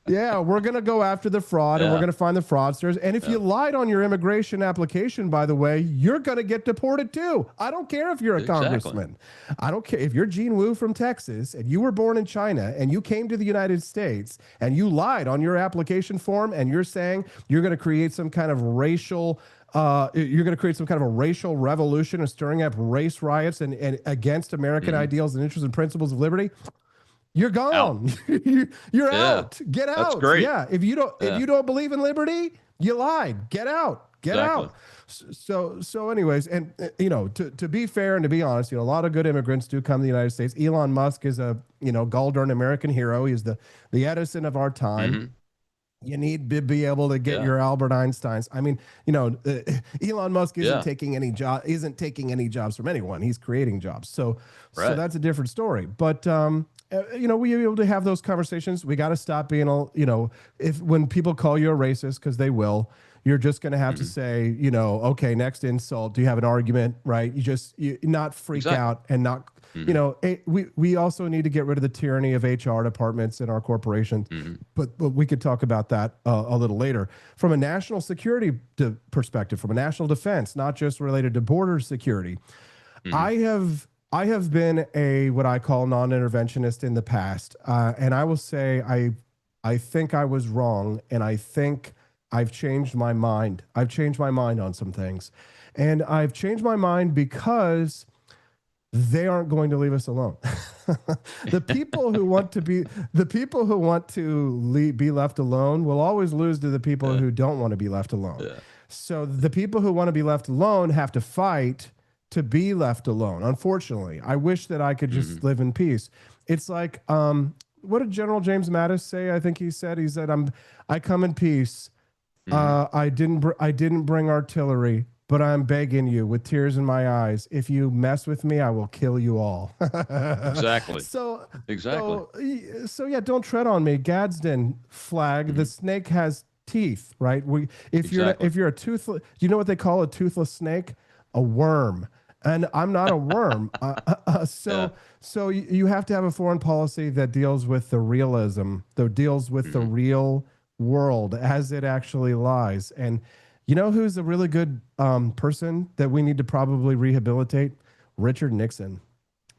Yeah, we're going to go after the fraud and we're going to find the fraudsters. And if you lied on your immigration application, by the way, you're going to get deported too. I don't care if you're a congressman. I don't care if you're Gene Wu from Texas and you were born in China and you came to the United States and you lied on your application form and you're saying you're going to create some kind of racial revolution and stirring up race riots and against American ideals and interests and principles of liberty. You're gone. You're out. Get out. That's great. Yeah. If you don't believe in liberty, you lied. Get out. Get out. So anyways, and to be fair and to be honest, a lot of good immigrants do come to the United States. Elon Musk is a gall-darn American hero. He's the Edison of our time. You need to be able to get your Albert Einsteins. I mean, Elon Musk isn't taking any jobs from anyone. He's creating jobs. So that's a different story. But we are able to have those conversations. We got to stop being when people call you a racist, because they will, you're just going to have to say, okay, next insult. Do you have an argument? Right? You not freak out and not. We also need to get rid of the tyranny of HR departments in our corporations, but we could talk about that a little later. From a national security perspective, from a national defense, not just related to border security, I have been what I call non-interventionist in the past, and I will say I think I was wrong, and I think I've changed my mind. I've changed my mind on some things, and I've changed my mind because they aren't going to leave us alone. The people who want to be left alone will always lose to the people who don't want to be left alone. So the people who want to be left alone have to fight to be left alone. Unfortunately, I wish that I could just live in peace. It's like, what did General James Mattis say? I think he said, I come in peace. I didn't bring artillery, but I'm begging you with tears in my eyes. If you mess with me, I will kill you all. Exactly. So yeah, don't tread on me. Gadsden flag. The snake has teeth, right? If you're a toothless, do you know what they call a toothless snake? A worm. And I'm not a worm. So you have to have a foreign policy that deals with the realism, that deals with the real world as it actually lies. And you know who's a really good person that we need to probably rehabilitate? Richard Nixon.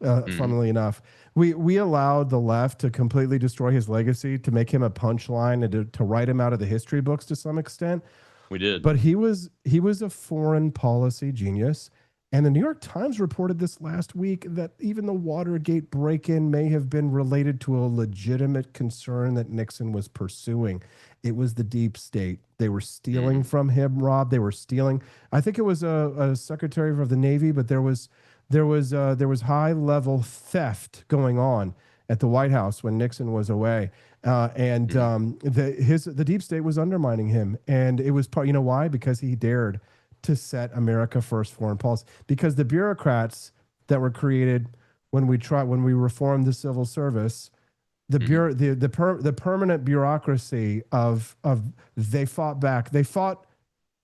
Funnily enough, we allowed the left to completely destroy his legacy, to make him a punchline, and to write him out of the history books to some extent. We did. But he was a foreign policy genius. And the New York Times reported this last week that even the Watergate break-in may have been related to a legitimate concern that Nixon was pursuing. It was the deep state. They were stealing from him, Rob. They were stealing. I think it was a secretary of the Navy, but there was high-level theft going on. at the White House when Nixon was away. The deep state was undermining him. And it was part, you know why? Because he dared to set America first foreign policy. Because the bureaucrats that were created when we reformed the civil service, the permanent bureaucracy of they fought back. They fought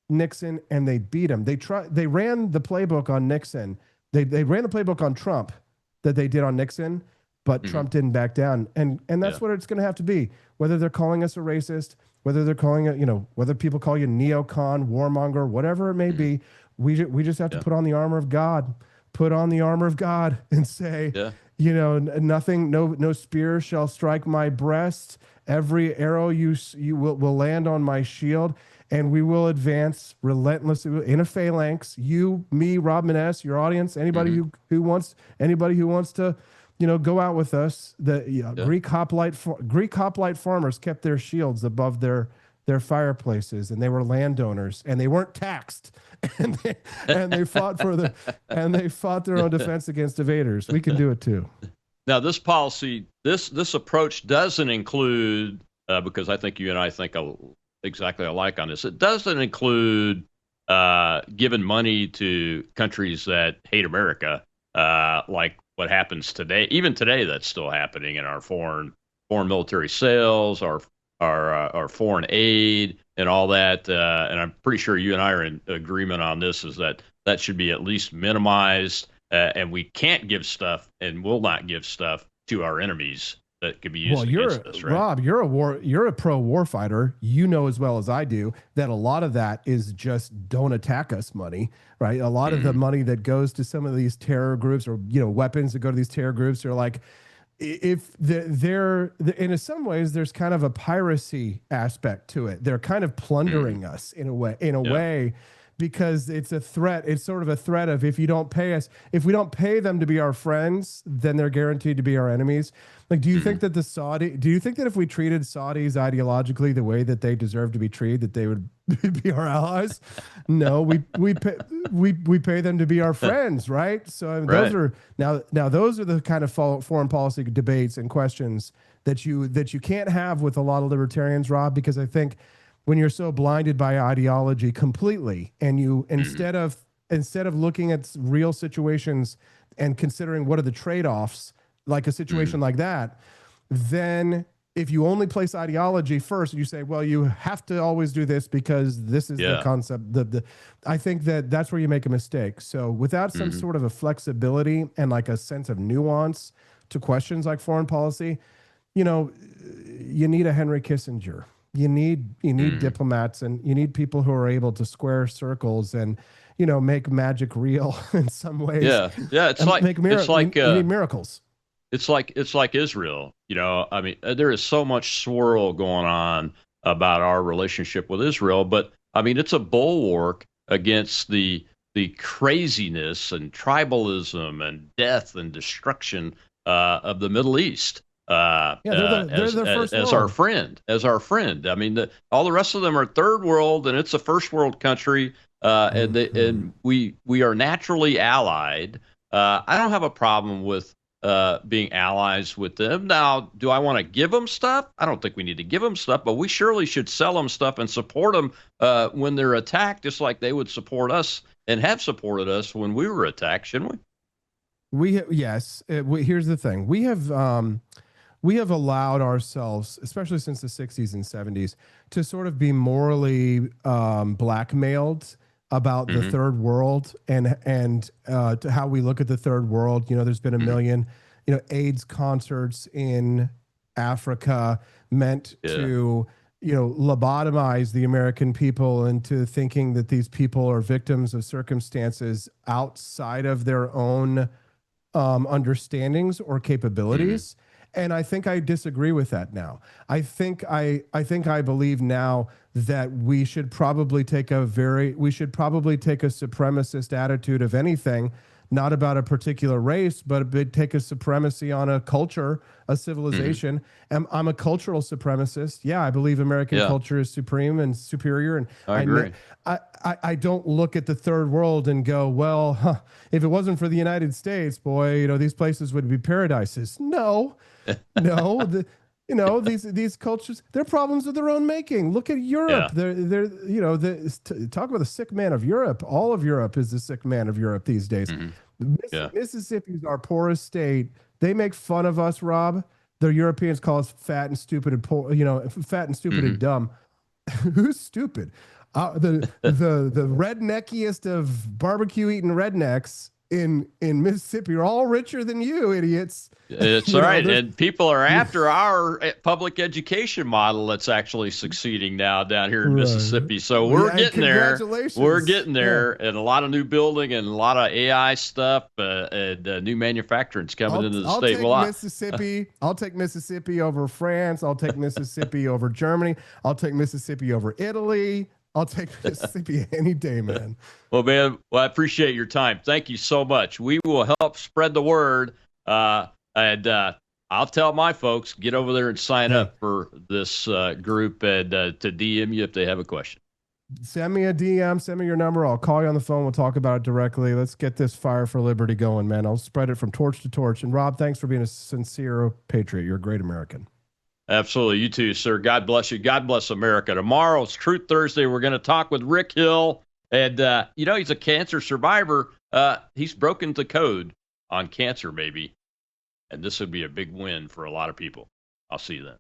Nixon and they beat him. They ran the playbook on Nixon. They ran the playbook on Trump that they did on Nixon, but Trump didn't back down. And that's what it's going to have to be. Whether they're calling us a racist, whether they're calling it, whether people call you neocon, warmonger, whatever it may be, we just have to put on the armor of God. Put on the armor of God and say, nothing, no spear shall strike my breast. Every arrow you will land on my shield, and we will advance relentlessly in a phalanx. You, me, Rob Maness, your audience, anybody who wants to, go out with us. Greek hoplite farmers kept their shields above their fireplaces, and they were landowners, and they weren't taxed, and they fought their own defense against invaders. We can do it too. Now, this policy, this approach doesn't include, because I think you and I think exactly alike on this. It doesn't include giving money to countries that hate America, like what happens today. Even today, that's still happening in our foreign military sales, our foreign aid, and all that. And I'm pretty sure you and I are in agreement on this: is that should be at least minimized. And we can't give stuff and will not give stuff to our enemies that could be used against us, right? Rob, you're a pro war fighter. You know as well as I do that a lot of that is just don't attack us money, right? A lot of the money that goes to some of these terror groups, or weapons that go to these terror groups, are like, if they're in some ways there's kind of a piracy aspect to it. They're kind of plundering us in a way. Because it's a threat. It's sort of a threat of, if you don't pay us, if we don't pay them to be our friends, then they're guaranteed to be our enemies. Like, do you think that if we treated Saudis ideologically the way that they deserve to be treated, that they would be our allies? No, we pay them to be our friends, right? So I mean, those are those are the kind of foreign policy debates and questions that you can't have with a lot of libertarians, Rob, because I think when you're so blinded by ideology completely, and you instead of looking at real situations and considering what are the trade-offs, like a situation like that, then if you only place ideology first, you say, well, you have to always do this because this is the concept. I think that's where you make a mistake. So without some sort of a flexibility and like a sense of nuance to questions like foreign policy, you need a Henry Kissinger. You need diplomats, and you need people who are able to square circles and, make magic real in some ways. Yeah. It's like you need miracles. It's like Israel. I mean, there is so much swirl going on about our relationship with Israel, but I mean, it's a bulwark against the craziness and tribalism and death and destruction of the Middle East. They're as our friend. I mean, all the rest of them are third world, and it's a first world country, and we are naturally allied. I don't have a problem with being allies with them. Now, do I want to give them stuff? I don't think we need to give them stuff, but we surely should sell them stuff and support them when they're attacked, just like they would support us and have supported us when we were attacked, shouldn't we? Here's the thing. We have allowed ourselves, especially since the 60s and 70s, to sort of be morally blackmailed about the third world and to how we look at the third world. There's been a million, AIDS concerts in Africa meant to, lobotomize the American people into thinking that these people are victims of circumstances outside of their own understandings or capabilities. And I think I disagree with that now. I think I believe now that we should probably take a supremacist attitude of anything, not about a particular race, but it take a supremacy on a culture, a civilization. I'm a cultural supremacist. Yeah, I believe American culture is supreme and superior. And I agree. I don't look at the third world and go, well, if it wasn't for the United States, boy, these places would be paradises. No, no. These cultures, they're problems of their own making. Look at Europe. They're talk about the sick man of Europe. All of Europe is the sick man of Europe these days. Mississippi is our poorest state. They make fun of us, Rob. The Europeans call us fat and stupid and poor, fat and stupid and dumb. Who's stupid? The redneckiest of barbecue eating rednecks in Mississippi are all richer than you, idiots. It's all right. And people are after our public education model that's actually succeeding now down here in Mississippi. So we're getting there. We're getting there. And a lot of new building and a lot of AI stuff and new manufacturing's coming into the state. I'll take Mississippi over France. I'll take Mississippi over Germany. I'll take Mississippi over Italy. I'll take Mississippi any day, man. Well, man, I appreciate your time. Thank you so much. We will help spread the word. And I'll tell my folks, get over there and sign up for this group and to DM you if they have a question. Send me a DM. Send me your number. I'll call you on the phone. We'll talk about it directly. Let's get this fire for liberty going, man. I'll spread it from torch to torch. And Rob, thanks for being a sincere patriot. You're a great American. Absolutely. You too, sir. God bless you. God bless America. Tomorrow's Truth Thursday. We're going to talk with Rick Hill. And, he's a cancer survivor. He's broken the code on cancer, maybe. And this would be a big win for a lot of people. I'll see you then.